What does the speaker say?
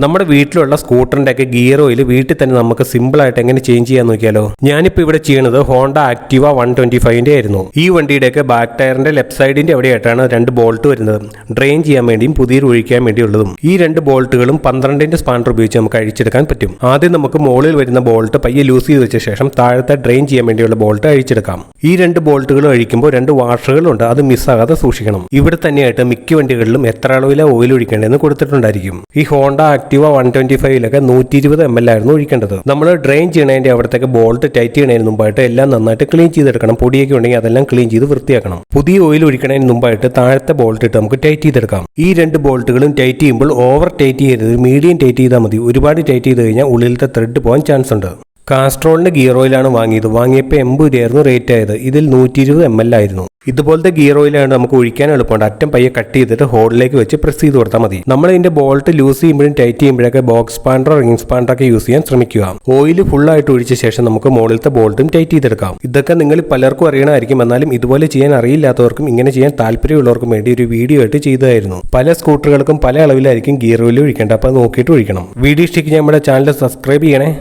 നമ്മുടെ വീട്ടിലുള്ള സ്കൂട്ടറിന്റെ ഒക്കെ ഗിയർ ഓയിൽ വീട്ടിൽ തന്നെ നമുക്ക് സിമ്പിൾ ആയിട്ട് എങ്ങനെ ചേഞ്ച് ചെയ്യാൻ നോക്കിയാലോ. ഞാനിപ്പോൾ ഇവിടെ ചെയ്യുന്നത് ഹോണ്ട ആക്ടിവ 125ന്റെ ആയിരുന്നു. ഈ വണ്ടിയുടെയൊക്കെ ബാക്ക് ടയറിന്റെ ലെഫ്റ്റ് സൈഡിന്റെ എവിടെയായിട്ടാണ് രണ്ട് ബോൾട്ട് വരുന്നത്. ഡ്രെയിൻ ചെയ്യാൻ വേണ്ടിയും പുതിയൊരു ഒഴിക്കാൻ വേണ്ടിയുള്ളതും. ഈ രണ്ട് ബോൾട്ടുകളും 12ന്റെ സ്പാനർ ഉപയോഗിച്ച് നമുക്ക് അഴിച്ചെടുക്കാൻ പറ്റും. ആദ്യം നമുക്ക് മുകളിൽ വരുന്ന ബോൾട്ട് പയ്യെ ലൂസ് ചെയ്ത് വെച്ച ശേഷം താഴത്തെ ഡ്രെയിൻ ചെയ്യാൻ വേണ്ടിയുള്ള ബോൾട്ട് അഴിച്ചെടുക്കാം. ഈ രണ്ട് ബോൾട്ടുകളും അഴിക്കുമ്പോൾ രണ്ട് വാഷറുകളുണ്ട്, അത് മിസ്സാകാതെ സൂക്ഷിക്കണം. ഇവിടെ തന്നെയായിട്ട് മിക്ക വണ്ടികളിലും എത്ര അളവിലെ ഓയിൽ ഒഴിക്കേണ്ടതെന്ന് കൊടുത്തിട്ടുണ്ടായിരിക്കും. ഈ ഹോണ്ട ആക്ടിവ 125ലൊക്കെ 120 ml ആയിരുന്നു ഒഴിക്കേണ്ടത്. നമ്മൾ ഡ്രെയിൻ ചെയ്യണതിന്റെ അവിടത്തേക്ക് ബോൾട്ട് ടൈറ്റ് ചെയ്യണതിന് മുമ്പായിട്ട് എല്ലാം നന്നായിട്ട് ക്ലീൻ ചെയ്തെടുക്കണം. പൊടിയൊക്കെ ഉണ്ടെങ്കിൽ അതെല്ലാം ക്ലീൻ ചെയ്ത് വൃത്തിയാക്കണം. പുതിയ ഓയിൽ ഒഴിക്കണതിന് മുമ്പായിട്ട് താഴത്തെ ബോൾട്ട് ഇട്ട് നമുക്ക് ടൈറ്റ് ചെയ്തെടുക്കാം. ഈ രണ്ട് ബോൾട്ടുകളും ടൈറ്റ് ചെയ്യുമ്പോൾ ഓവർ ടൈറ്റ് ചെയ്യരുത്, മീഡിയം ടൈറ്റ് ചെയ്താൽ മതി. ഒരുപാട് ടൈറ്റ് ചെയ്ത് കഴിഞ്ഞാൽ ഉള്ളിലത്തെ ത്രെഡ് പോകാൻ ചാൻസ് ഉണ്ട്. കാസ്ട്രോളിന്റെ ഗിയർ ഓയിലാണ് വാങ്ങിയത്. വാങ്ങിയപ്പോൾ 80 രൂപയായിരുന്നു റേറ്റ് ആയത്. ഇതിൽ 120 ml ആയിരുന്നു. ഇതുപോലത്തെ ഗിയർ ഓയിലാണ് നമുക്ക് ഒഴിക്കാൻ എളുപ്പമുണ്ട്. അറ്റം പയ്യെ കട്ട് ചെയ്തിട്ട് ഹോളിലേക്ക് വെച്ച് പ്രസ് ചെയ്ത് കൊടുത്താൽ മതി. നമ്മൾ ഇതിന്റെ ബോൾട്ട് ലൂസ് ചെയ്യുമ്പോഴും ടൈറ്റ് ചെയ്യുമ്പോഴൊക്കെ ബോക്സ് സ്പാൻഡറോ റിംഗ് സ്പാൻഡറൊക്കെ യൂസ് ചെയ്യാൻ ശ്രമിക്കുക. ഓയിൽ ഫുൾ ആയിട്ട് ഒഴിച്ച ശേഷം നമുക്ക് മുകളിലത്തെ ബോൾട്ടും ടൈറ്റ് ചെയ്തെടുക്കാം. ഇതൊക്കെ നിങ്ങൾ പലർക്കും അറിയണമായിരിക്കും. എന്നാലും ഇതുപോലെ ചെയ്യാൻ അറിയില്ലാത്തവർക്കും ഇങ്ങനെ ചെയ്യാൻ താല്പര്യമുള്ളവർക്കും വേണ്ടി ഒരു വീഡിയോ ആയിട്ട് ചെയ്തതായിരുന്നു. പല സ്കൂട്ടറുകൾക്കും പല അളവിലായിരിക്കും ഗിയർ ഓയിൽ ഒഴിക്കേണ്ടത്. അപ്പോൾ നോക്കിയിട്ട് ഒഴിക്കണം. വീഡിയോ ഇഷ്ടമെങ്കിൽ നമ്മുടെ ചാനൽ സബ്സ്ക്രൈബ് ചെയ്യണേ.